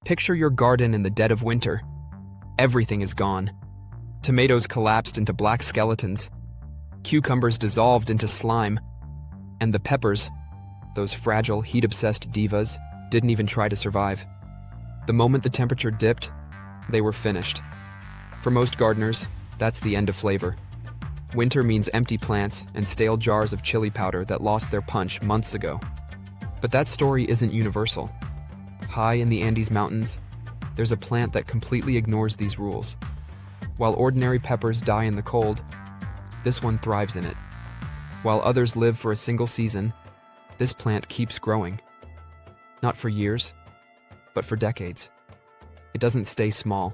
Picture your garden in the dead of winter. Everything is gone. Tomatoes collapsed into black skeletons. Cucumbers dissolved into slime. And the peppers, those fragile, heat-obsessed divas, didn't even try to survive. The moment the temperature dipped, they were finished. For most gardeners, that's the end of flavor. Winter means empty plants and stale jars of chili powder that lost their punch months ago. But that story isn't universal. High in the Andes Mountains, there's a plant that completely ignores these rules. While ordinary peppers die in the cold, this one thrives in it. While others live for a single season, this plant keeps growing. Not for years, but for decades. It doesn't stay small.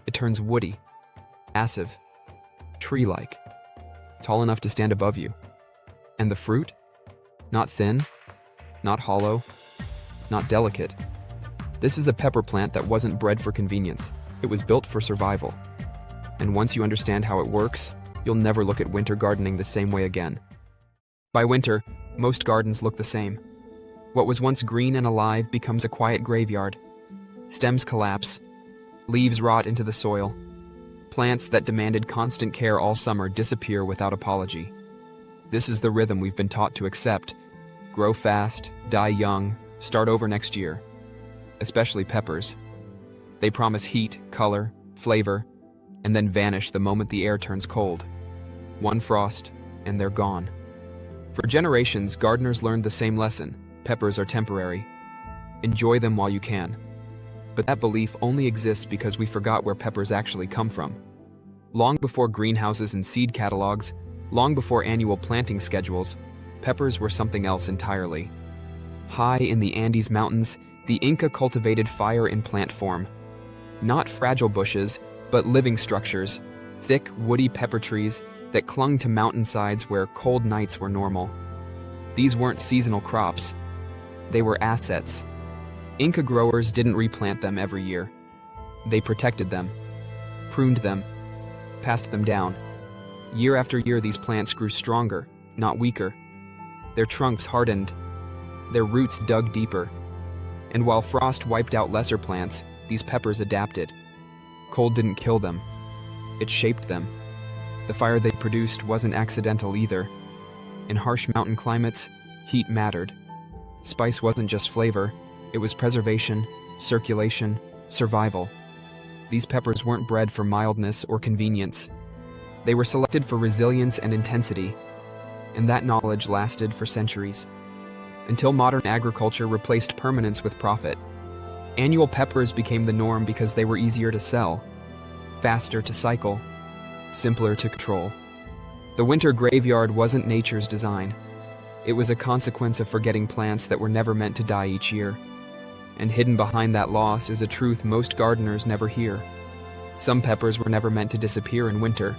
It turns woody, massive, tree-like, tall enough to stand above you. And the fruit? Not thin, not hollow, not delicate. This is a pepper plant that wasn't bred for convenience. It was built for survival. And once you understand how it works, you'll never look at winter gardening the same way again. By winter, most gardens look the same. What was once green and alive becomes a quiet graveyard. Stems collapse, leaves rot into the soil. Plants that demanded constant care all summer disappear without apology. This is the rhythm we've been taught to accept. Grow fast, die young, start over next year. Especially peppers. They promise heat, color, flavor, and then vanish the moment the air turns cold. One frost, and they're gone. For generations, gardeners learned the same lesson. Peppers are temporary. Enjoy them while you can. But that belief only exists because we forgot where peppers actually come from. Long before greenhouses and seed catalogs, long before annual planting schedules, peppers were something else entirely. High in the Andes Mountains, the Inca cultivated fire in plant form. Not fragile bushes, but living structures, thick, woody pepper trees that clung to mountainsides where cold nights were normal. These weren't seasonal crops. They were assets. Inca growers didn't replant them every year. They protected them, pruned them, passed them down. Year after year, these plants grew stronger, not weaker. Their trunks hardened, their roots dug deeper. And while frost wiped out lesser plants, these peppers adapted. Cold didn't kill them. It shaped them. The fire they produced wasn't accidental either. In harsh mountain climates, heat mattered. Spice wasn't just flavor, it was preservation, circulation, survival. These peppers weren't bred for mildness or convenience. They were selected for resilience and intensity, and that knowledge lasted for centuries. Until modern agriculture replaced permanence with profit. Annual peppers became the norm because they were easier to sell, faster to cycle, simpler to control. The winter graveyard wasn't nature's design. It was a consequence of forgetting plants that were never meant to die each year. And hidden behind that loss is a truth most gardeners never hear. Some peppers were never meant to disappear in winter.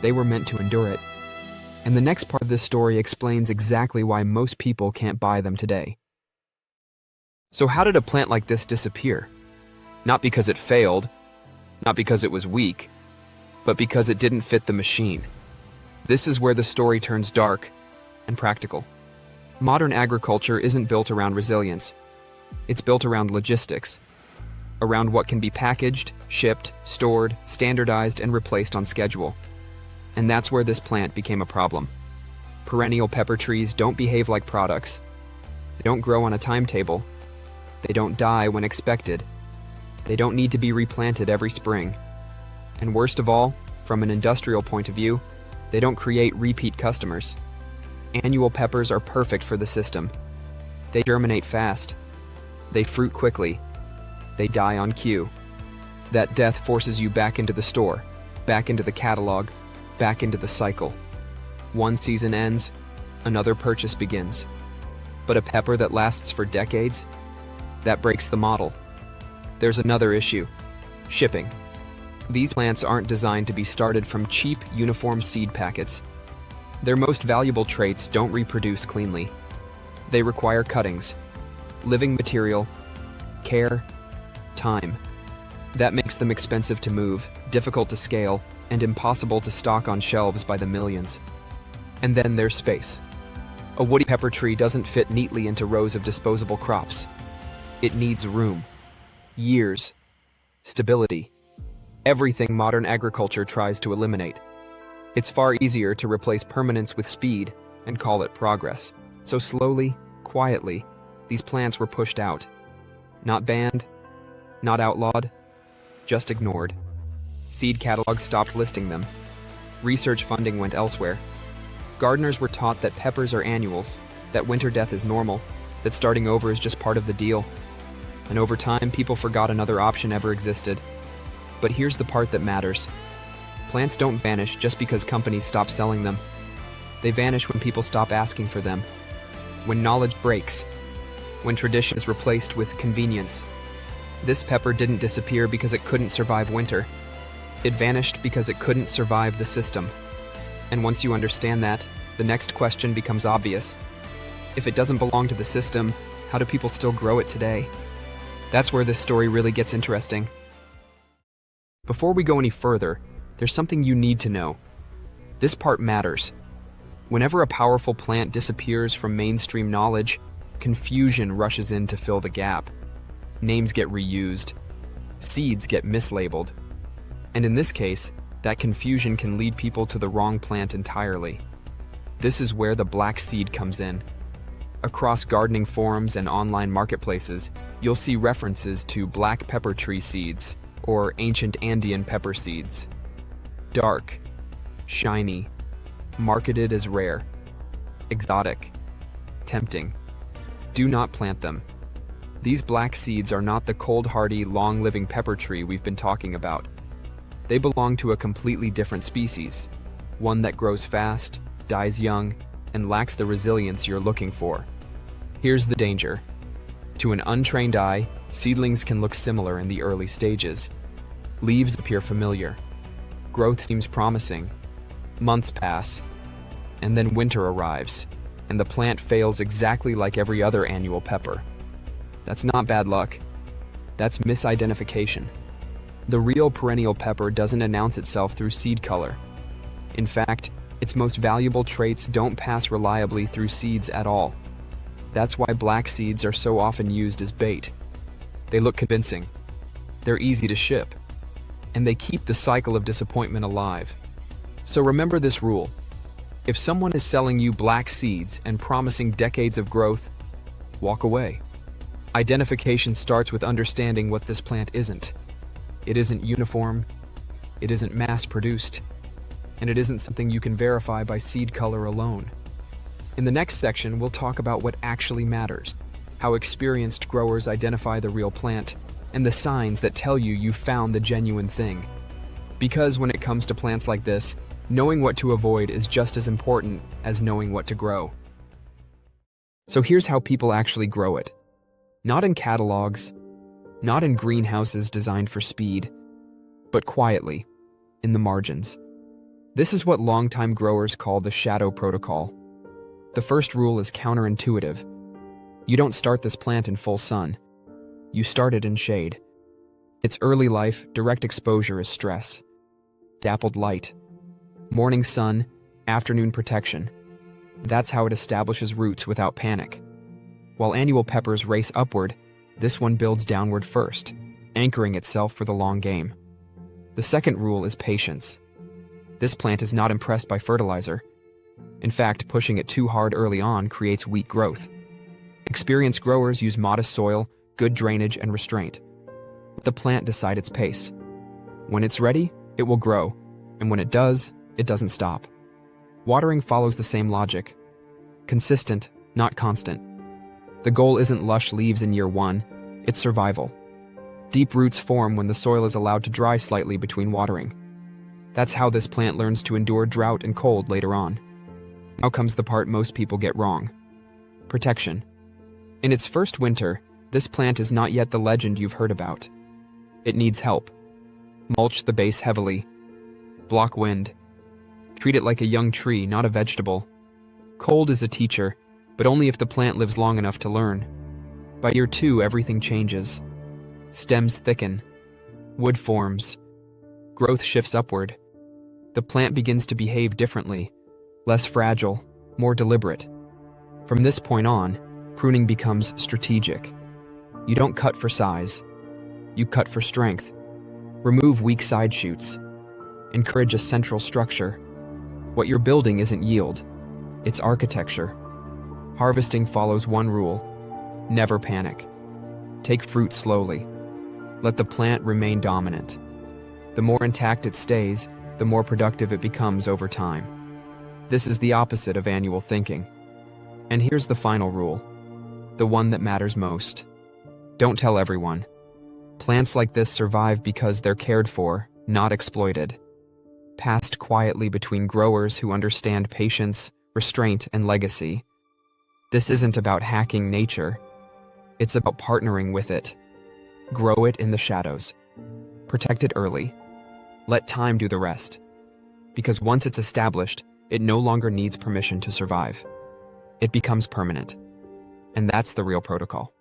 They were meant to endure it. And the next part of this story explains exactly why most people can't buy them today. So how did a plant like this disappear? Not because it failed, not because it was weak, but because it didn't fit the machine. This is where the story turns dark and practical. Modern agriculture isn't built around resilience. It's built around logistics, around what can be packaged, shipped, stored, standardized, and replaced on schedule. And that's where this plant became a problem. Perennial pepper trees don't behave like products. They don't grow on a timetable. They don't die when expected. They don't need to be replanted every spring. And worst of all, from an industrial point of view, they don't create repeat customers. Annual peppers are perfect for the system. They germinate fast. They fruit quickly. They die on cue. That death forces you back into the store, back into the catalog, back into the cycle. One season ends, another purchase begins. But a pepper that lasts for decades? That breaks the model. There's another issue: shipping. These plants aren't designed to be started from cheap, uniform seed packets. Their most valuable traits don't reproduce cleanly. They require cuttings, living material, care, time. That makes them expensive to move, difficult to scale, and impossible to stock on shelves by the millions. And then there's space. A woody pepper tree doesn't fit neatly into rows of disposable crops. It needs room. years, stability. Everything modern agriculture tries to eliminate. It's far easier to replace permanence with speed and call it progress. So slowly, quietly, these plants were pushed out. Not banned, not outlawed, just ignored. Seed catalogs stopped listing them. Research funding went elsewhere. Gardeners were taught that peppers are annuals, that winter death is normal, that starting over is just part of the deal. And over time, people forgot another option ever existed. But here's the part that matters. Plants don't vanish just because companies stop selling them. They vanish when people stop asking for them. When knowledge breaks. When tradition is replaced with convenience. This pepper didn't disappear because it couldn't survive winter. It vanished because it couldn't survive the system. And once you understand that, the next question becomes obvious. If it doesn't belong to the system, how do people still grow it today? That's where this story really gets interesting. Before we go any further, there's something you need to know. This part matters. Whenever a powerful plant disappears from mainstream knowledge, confusion rushes in to fill the gap. Names get reused. Seeds get mislabeled. And in this case, that confusion can lead people to the wrong plant entirely. This is where the black seed comes in. Across gardening forums and online marketplaces, you'll see references to black pepper tree seeds, or ancient Andean pepper seeds. Dark, shiny, marketed as rare, exotic, tempting. Do not plant them. These black seeds are not the cold, hardy, long-living pepper tree we've been talking about. They belong to a completely different species, one that grows fast, dies young, and lacks the resilience you're looking for. Here's the danger. To an untrained eye, seedlings can look similar in the early stages. Leaves appear familiar. Growth seems promising. Months pass, and then winter arrives, and the plant fails exactly like every other annual pepper. That's not bad luck. That's misidentification. The real perennial pepper doesn't announce itself through seed color. In fact, its most valuable traits don't pass reliably through seeds at all. That's why black seeds are so often used as bait. They look convincing. They're easy to ship. And they keep the cycle of disappointment alive. So remember this rule. If someone is selling you black seeds and promising decades of growth, walk away. Identification starts with understanding what this plant isn't. It isn't uniform, it isn't mass-produced, and it isn't something you can verify by seed color alone. In the next section, we'll talk about what actually matters, how experienced growers identify the real plant, and the signs that tell you found the genuine thing. Because when it comes to plants like this, knowing what to avoid is just as important as knowing what to grow. So here's how people actually grow it. Not in catalogs, not in greenhouses designed for speed, but quietly, in the margins. This is what longtime growers call the shadow protocol. The first rule is counterintuitive. You don't start this plant in full sun. You start it in shade. Its early life, direct exposure is stress. Dappled light. Morning sun, afternoon protection. That's how it establishes roots without panic. While annual peppers race upward, this one builds downward first, anchoring itself for the long game. The second rule is patience. This plant is not impressed by fertilizer. In fact, pushing it too hard early on creates weak growth. Experienced growers use modest soil, good drainage, and restraint. Let the plant decide its pace. When it's ready, it will grow, and when it does, it doesn't stop. Watering follows the same logic. Consistent, not constant. The goal isn't lush leaves in year one, it's survival. Deep roots form when the soil is allowed to dry slightly between watering. That's how this plant learns to endure drought and cold later on. Now comes the part most people get wrong. Protection. In its first winter, this plant is not yet the legend you've heard about. It needs help. Mulch the base heavily. Block wind. Treat it like a young tree, not a vegetable. Cold is a teacher, but only if the plant lives long enough to learn. By year 2, everything changes. Stems thicken. Wood forms. Growth shifts upward. The plant begins to behave differently, less fragile, more deliberate. From this point on, pruning becomes strategic. You don't cut for size. You cut for strength. Remove weak side shoots. Encourage a central structure. What you're building isn't yield, it's architecture. Harvesting follows one rule: never panic. Take fruit slowly. Let the plant remain dominant. The more intact it stays, the more productive it becomes over time. This is the opposite of annual thinking. And here's the final rule, the one that matters most. Don't tell everyone. Plants like this survive because they're cared for, not exploited. Passed quietly between growers who understand patience, restraint, and legacy. This isn't about hacking nature. It's about partnering with it. Grow it in the shadows. Protect it early. Let time do the rest. Because once it's established, it no longer needs permission to survive. It becomes permanent. And that's the real protocol.